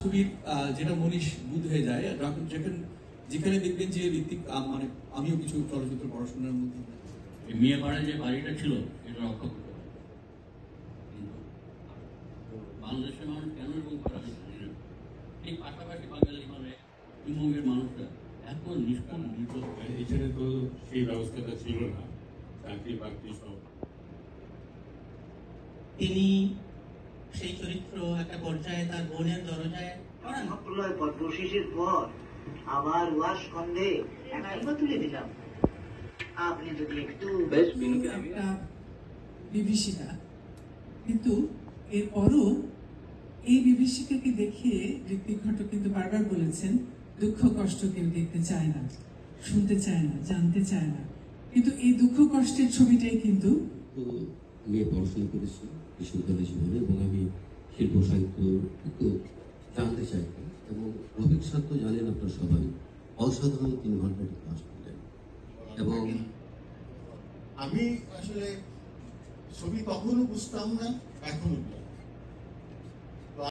ছবির যেটা মনীষ বুধ হয়ে যায় যেখানে দেখবেন যে ঋত্বিক মানে আমিও কিছু চলচ্চিত্র পড়াশোনার মধ্যে মেয়ে পাড়ায় যে বাড়িটা ছিল এটা রক্ষা করতে হবে। কিন্তু বাংলাদেশের মানুষ কেন এরকম করা হয়েছে এই পাশাপাশি বাঙালি মানে পশ্চিমবঙ্গের মানুষরা এত নিষ্ঠুর নির্দোষ। এখানে তো সেই ব্যবস্থাটা ছিল না, চাকরি বাকরি সব। তিনি সেই চরিত্র একটা পর্যায়ে তার বোনের দরজায় প্রলয় পদ্মশীষের পর আবার ওয়াশ খন্ডে একবার তুলে দিলাম। আপনি যদি একটু একটা বিভীষিকা, কিন্তু এরপরও এই বিভীষিকাকে দেখিয়ে ঋত্বিক ঘটক কিন্তু বারবার বলেছেন দুঃখ কষ্ট কেউ দেখতে চায় না, শুনতে চায় না, জানতে চায় না, কিন্তু এই দুঃখ কষ্টের ছবিটাই কিন্তু আমি পড়াশোনা করেছি বিশ্ববিদ্যালয় জীবনে এবং আমি শিল্প সাহিত্য একটু জানতে চাই এবং রফিক স্যার তো জানেন আপনার সবাই অসাধারণ 3 ঘন্টার ক্লাস করলেন এবং আমি আসলে ছবি তখনও বুঝতাম না, এখনো